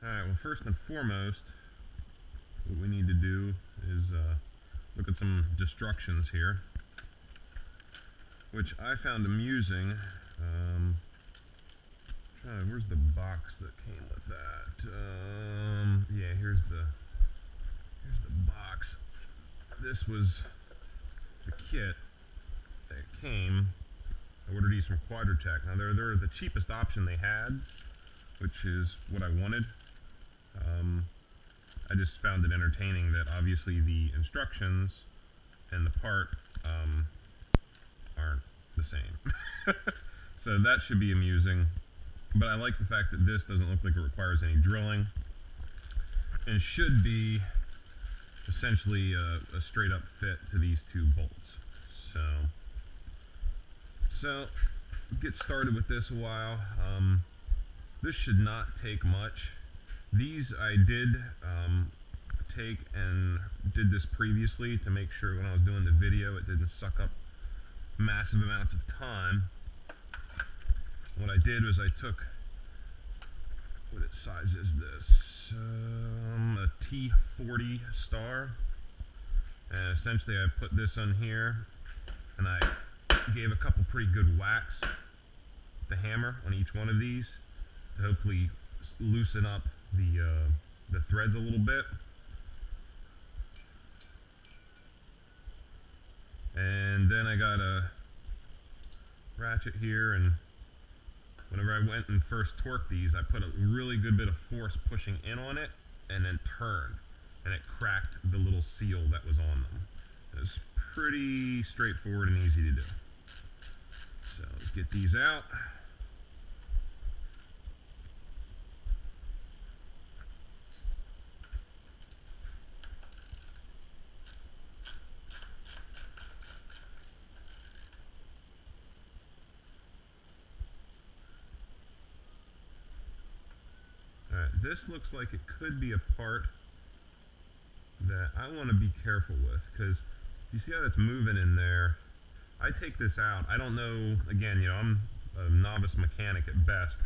Alright, well, first and foremost, what we need to do is look at some destructions here, which I found amusing. Where's the box that came with that? Yeah, here's the box. This was the kit that came. I ordered these from Quadratech. Now they're the cheapest option they had, which is what I wanted. I just found it entertaining that obviously the instructions and the part aren't the same. So that should be amusing. But I like the fact that this doesn't look like it requires any drilling, and should be essentially a straight up fit to these two bolts. So get started with this a while. This should not take much. These I did take and did this previously to make sure when I was doing the video it didn't suck up massive amounts of time. What I did was I took, what size is this? A T40 star. And essentially I put this on here and I gave a couple pretty good whacks with the hammer on each one of these to hopefully loosen up the threads a little bit. And then I got a ratchet here, and whenever I went and first torqued these, I put a really good bit of force pushing in on it and then turned, and it cracked the little seal that was on them. It was pretty straightforward and easy to do. So let's get these out. This looks like it could be a part that I want to be careful with, because you see how that's moving in there. I take this out. I don't know, again, you know, I'm a novice mechanic at best.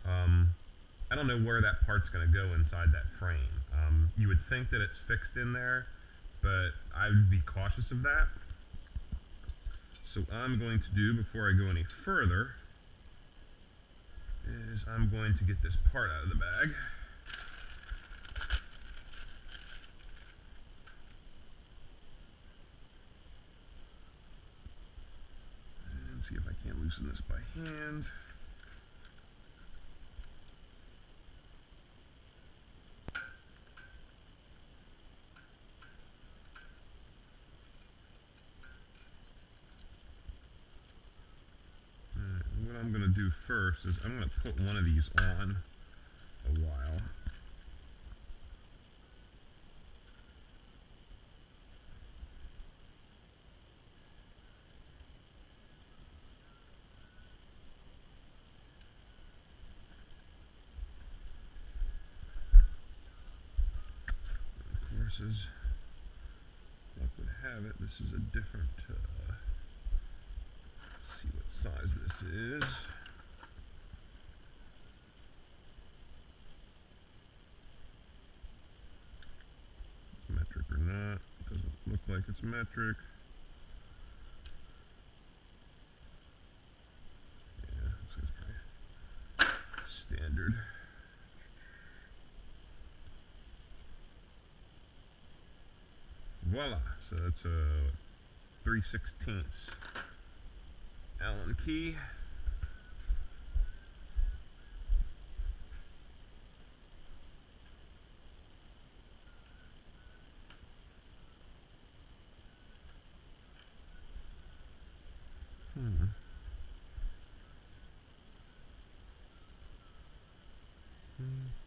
I don't know where that part's going to go inside that frame. You would think that it's fixed in there, but I would be cautious of that. So what I'm going to do before I go any further is I'm going to get this part out of the bag. And see if I can't loosen this by hand. What I'm going to do first is I'm going to put one of these on a while. Of course, as luck would have it, this is a different see what size this is. It's metric or not. It doesn't look like it's metric. Yeah, looks like it's probably standard. Voila! So that's a 3/16 Allen key.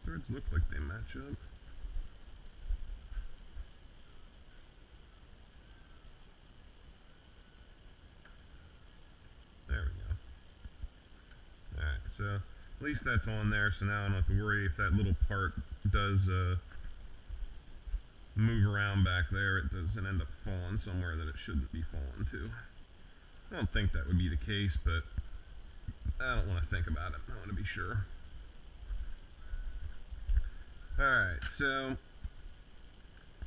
Threads look like they match up. There we go. Alright, so at least that's on there, so now I don't have to worry if that little part does move around back there, it doesn't end up falling somewhere that it shouldn't be falling to. I don't think that would be the case, but I don't want to think about it. I want to be sure. Alright, so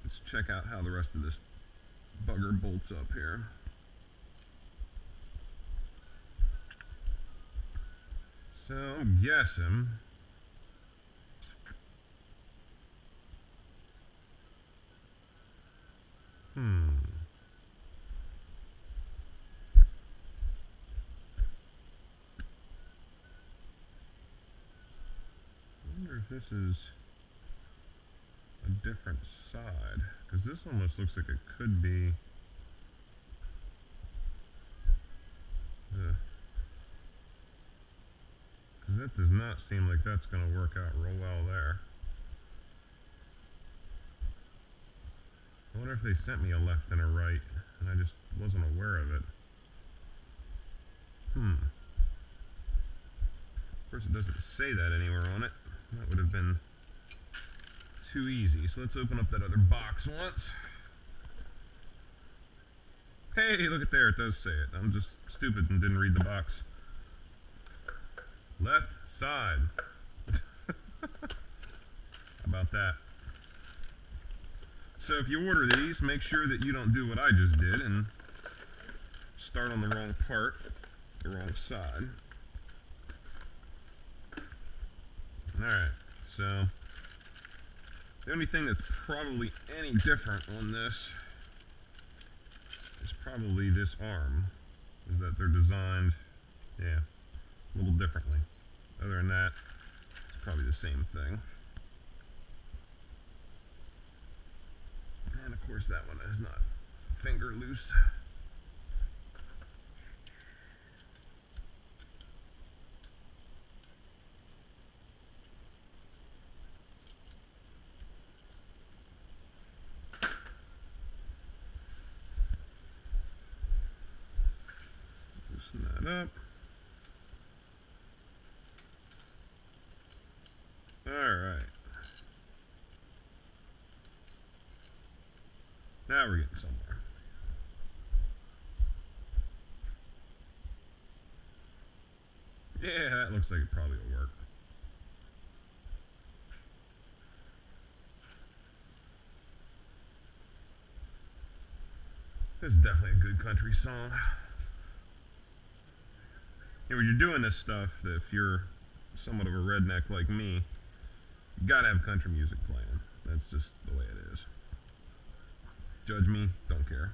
let's check out how the rest of this bugger bolts up here. So I'm guessing I wonder if this is a different side, because this almost looks like it could be because that does not seem like that's going to work out real well there. I wonder if they sent me a left and a right and I just wasn't aware of it. Of course it doesn't say that anywhere on it. That would have been too easy. So let's open up that other box once. Hey, look at there, it does say it. I'm just stupid and didn't read the box. Left side. How about that? So if you order these, make sure that you don't do what I just did and start on the wrong part, the wrong side. Alright, so the only thing that's probably any different on this is probably this arm, is that they're designed, yeah, a little differently. Other than that, it's probably the same thing. And of course that one is not finger loose. Loosen that up. Alright. Now we're getting somewhere. Yeah, that looks like it probably will work. This is definitely a good country song. You know, when you're doing this stuff, if you're somewhat of a redneck like me, you gotta have country music playing. That's just the way it is. Judge me, don't care.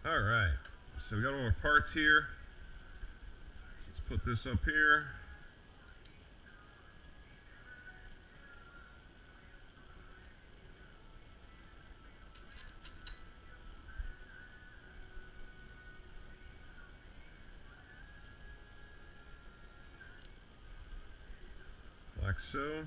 Alright, so we got all our parts here. Let's put this up here. Like so.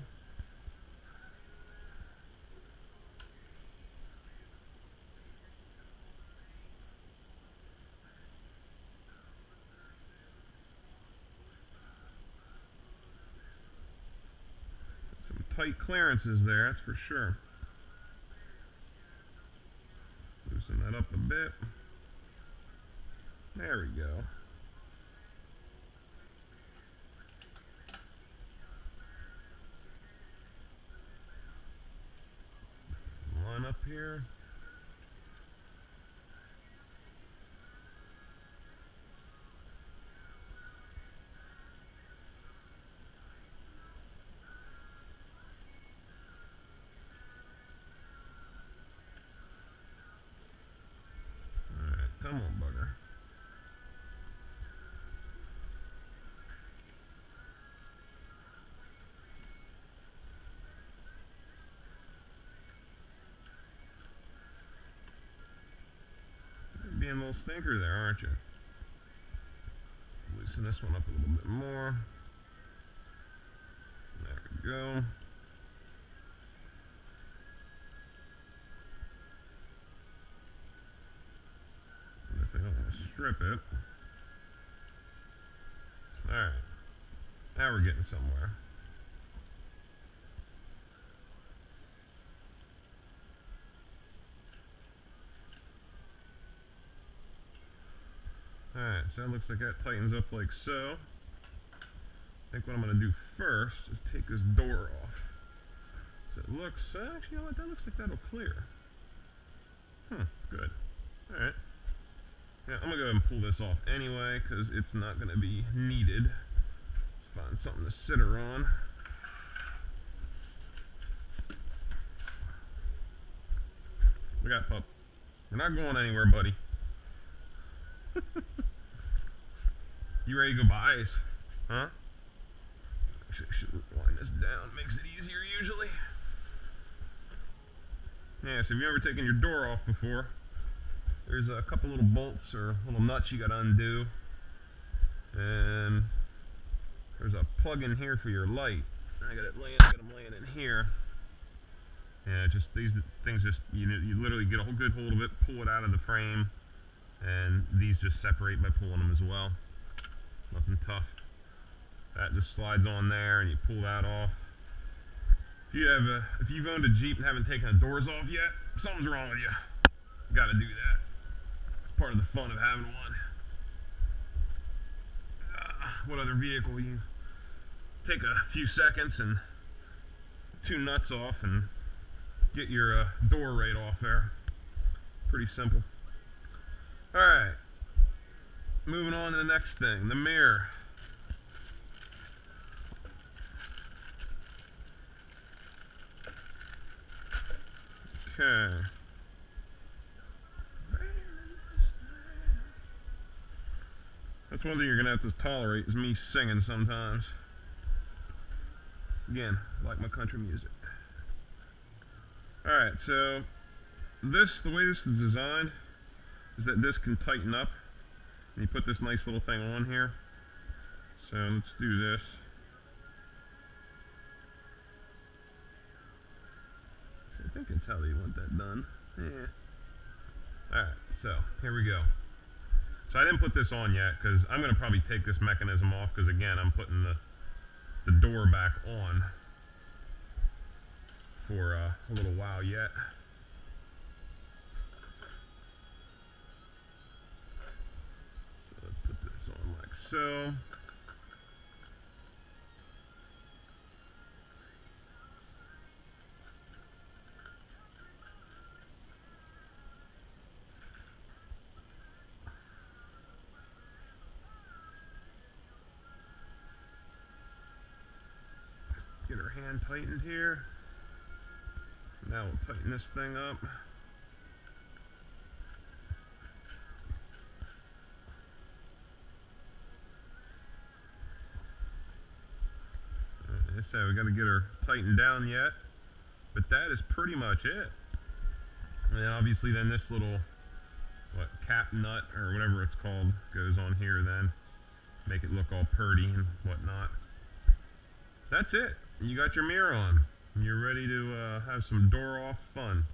Some tight clearances there, that's for sure. Loosen that up a bit. There we go. Line up here. Alright, come on, bugger. You're being a little stinker there, aren't you? Loosen this one up a little bit more. There we go. And if I don't want to strip it. Alright. Now we're getting somewhere. Alright, so that looks like that tightens up like so. I think what I'm going to do first is take this door off. So it looks, actually, you know what, that looks like that'll clear. Good. Alright. Yeah, I'm going to go ahead and pull this off anyway, because it's not going to be needed. Let's find something to sit her on. Look at pup. We're not going anywhere, buddy. You ready to go buy ice? Huh? Actually, I should wind this down. Makes it easier usually. Yeah, so if you've ever taken your door off before, there's a couple little bolts or little nuts you gotta undo. And there's a plug in here for your light. I got them laying in here. Yeah, just these things just, you literally get a whole good hold of it, pull it out of the frame, and these just separate by pulling them as well. Nothing tough. That just slides on there and you pull that off. If you've owned a Jeep and haven't taken the doors off yet, something's wrong with you. You gotta do that. It's part of the fun of having one. What other vehicle? You take a few seconds and two nuts off and get your door right off there. Pretty simple. Alright, moving on to the next thing, the mirror. Okay. That's one thing you're going to have to tolerate, is me singing sometimes. Again, I like my country music. Alright, so the way this is designed is that this can tighten up and you put this nice little thing on here. So let's do this. So I think that's how they want that done. Yeah. Alright, so here we go. So I didn't put this on yet because I'm going to probably take this mechanism off because again I'm putting the door back on for a little while yet. So let's put this on like so. Just get her hand tightened here. Now we'll tighten this thing up. Like I said, we got to get her tightened down yet, but that is pretty much it. And then obviously then this little cap nut or whatever it's called goes on here then. Make it look all purty and whatnot. That's it. You got your mirror on. You're ready to have some door off fun.